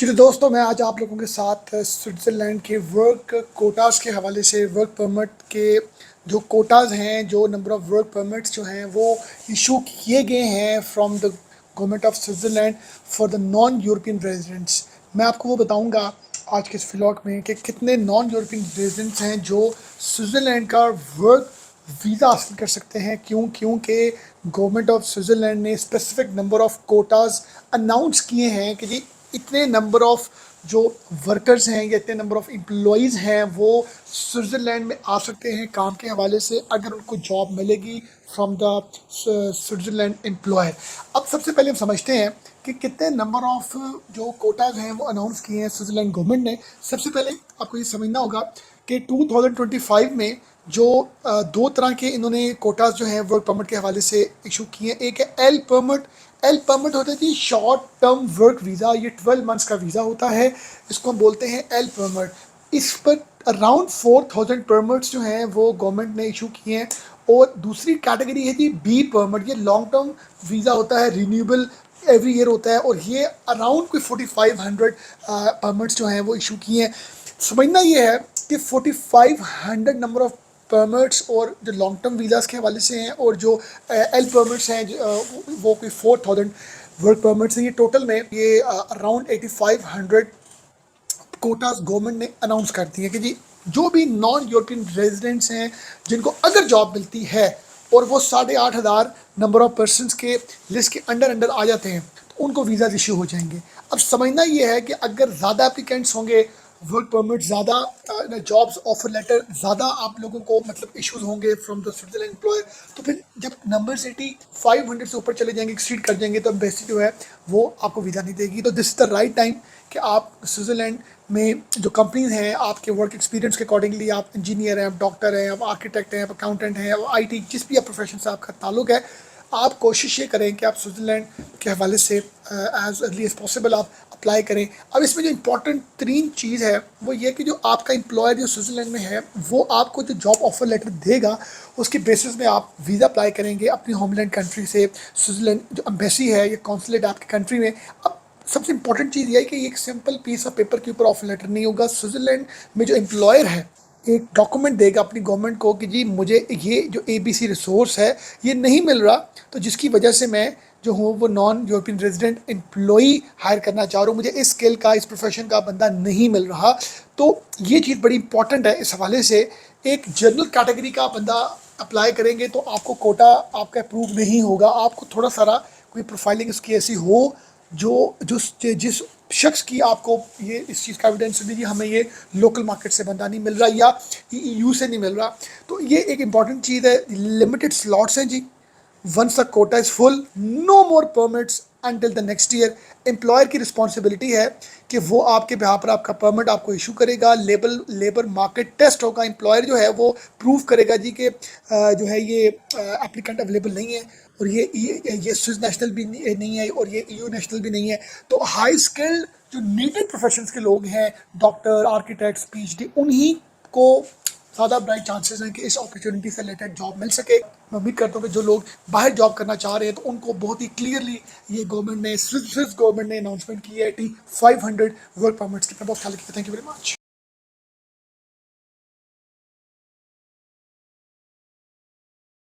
जी तो दोस्तों, मैं आज आप लोगों के साथ स्विट्ज़रलैंड के वर्क कोटास के हवाले से वर्क परमिट के जो कोटाज़ हैं, जो नंबर ऑफ़ वर्क परमिट्स जो हैं वो इशू किए गए हैं from the government of Switzerland for the non European residents. मैं आपको वो बताऊंगा आज के इस व्लॉग में कि कितने नॉन यूरोपियन रेजिडेंट्स हैं जो स्विट्ज़रलैंड का वर्क वीज़ा हासिल कर सकते हैं। क्योंकि गवर्नमेंट ऑफ स्विट्ज़रलैंड ने स्पेसिफिक नंबर ऑफ़ कोटाज़ अनाउंस किए हैं कि जी इतने नंबर ऑफ़ जो वर्कर्स हैं या इतने नंबर ऑफ़ एम्प्लॉइज़ हैं वो स्विट्ज़रलैंड में आ सकते हैं काम के हवाले से, अगर उनको जॉब मिलेगी फ्रॉम द स्विट्ज़रलैंड एम्प्लॉयर। अब सबसे पहले हम समझते हैं कि कितने नंबर ऑफ़ जो कोटाज हैं वो अनाउंस किए हैं स्विट्ज़रलैंड गवर्नमेंट ने। सबसे पहले आपको ये समझना होगा कि 2025 में जो दो तरह के इन्होंने कोटाज जो हैं वर्क परमिट के हवाले से इशू किए हैं। एक है एल परमिट। एल परमिट होता है जी शॉर्ट टर्म वर्क वीज़ा, ये 12 मंथ्स का वीज़ा होता है, इसको हम बोलते हैं एल परमिट। इस पर अराउंड 4000 परमिट्स जो हैं वो गवर्नमेंट ने इशू किए हैं। और दूसरी कैटेगरी है जी बी परमिट, ये लॉन्ग टर्म वीज़ा होता है, रिन्यूएबल एवरी ईयर होता है, और ये अराउंड कोई 4500 परमिट्स जो हैं वो इशू किए हैं। समझना ये है कि 4500 नंबर ऑफ परमिट्स और जो लॉन्ग टर्म वीज़ाज़ के हवाले से हैं और जो एल परमिट्स हैं वो कोई 4000 वर्क परमिट्स हैं। ये टोटल में ये अराउंड 8500 कोटास गवर्नमेंट ने अनाउंस कर दी है कि जी जो भी नॉन यूरोपियन रेजिडेंट्स हैं जिनको अगर जॉब मिलती है और वो 8500 नंबर ऑफ पर्सनस के लिस्ट के अंडर आ जाते हैं तो उनको वीज़ा इशू हो जाएंगे। अब समझना ये है कि अगर ज़्यादा एप्लीकेंट्स होंगे, वर्क परमिट ज़्यादा, जॉब्स ऑफर लेटर ज़्यादा आप लोगों को मतलब इश्यूज होंगे फ्रॉम द स्विट्ज़रलैंड एम्प्लॉयर, तो फिर जब नंबर्स 8500 से ऊपर चले जाएंगे, एक्सीड कर जाएंगे, तो एम्बेसी जो है वो आपको वीज़ा नहीं देगी। तो this is the right time कि आप स्विट्ज़रलैंड में जो कंपनीज हैं आपके वर्क एक्सपीरियंस के अकॉर्डिंगली, आप इंजीनियर हैं, आप डॉक्टर हैं, आप आर्किटेक्ट हैं, आप अकाउंटेंट हैं, आप IT, जिस भी प्रोफेशन से आपका ताल्लुक है, आप कोशिश ये करें कि आप स्विट्ज़रलैंड के हवाले से एज अर्ली एज पॉसिबल आप अप्लाई करें। अब इसमें जो इम्पोर्टेंट तरीन चीज़ है वो ये कि जो आपका एम्प्लॉयर जो स्विट्ज़रलैंड में है वो आपको जो जॉब ऑफर लेटर देगा उसके बेसिस में आप वीज़ा अप्लाई करेंगे अपनी होमलैंड कंट्री से। स्विट्ज़रलैंड जो एम्बेसी है या कॉन्सुलेट आपकी कंट्री में। अब सबसे इंपॉर्टेंट चीज़ यह है कि ये एक सिंपल पीस ऑफ पेपर के ऊपर ऑफर लेटर नहीं होगा। स्विट्ज़रलैंड में जो एम्प्लॉयर है एक डॉक्यूमेंट देगा अपनी गवर्नमेंट को कि जी मुझे ये जो ABC रिसोर्स है ये नहीं मिल रहा, तो जिसकी वजह से मैं जो हूँ वो non European resident employee hire करना चाह रहा हूँ, मुझे इस स्किल का, इस प्रोफेशन का बंदा नहीं मिल रहा। तो ये चीज़ बड़ी इंपॉर्टेंट है। इस हवाले से एक जनरल कैटेगरी का बंदा अप्लाई करेंगे तो आपको कोटा आपका अप्रूव नहीं होगा। आपको थोड़ा सारा कोई प्रोफाइलिंग इसकी ऐसी हो जो जिस शख्स की आपको ये इस चीज़ का एविडेंस दीजिए हमें ये लोकल मार्केट से बंदा नहीं मिल रहा या EU से नहीं मिल रहा। तो ये एक इंपॉर्टेंट चीज़ है। लिमिटेड स्लॉट्स हैं जी, once the quota is full no more permits until the next year. Employer की रिस्पॉन्सिबिलिटी है कि वो आपके बिहाफ पर आपका परमिट आपको इशू करेगा। लेबर मार्केट टेस्ट होगा, एम्प्लॉयर जो है वो प्रूव करेगा जी कि जो है ये एप्लीकेंट अवेलेबल नहीं है और ये स्विस नेशनल भी नहीं है और ये EU नेशनल भी नहीं है। तो हाई स्किल्ड जो नीडेड प्रोफेशंस के लोग हैं, डॉक्टर, आर्किटेक्ट्स, PhD, उन्हीं को ज़्यादा ब्राइट चांसेस हैं कि इस अपॉर्चुनिटी से रिलेटेड जॉब मिल सके। मैं उम्मीद करता हूँ कि जो लोग बाहर जॉब करना चाह रहे हैं तो उनको बहुत ही क्लियरली ये गवर्नमेंट ने, स्विस गवर्नमेंट ने अनाउंसमेंट की है 8500 वर्क परमिट्स की। बहुत ख्याल रखिए। Thank you very much.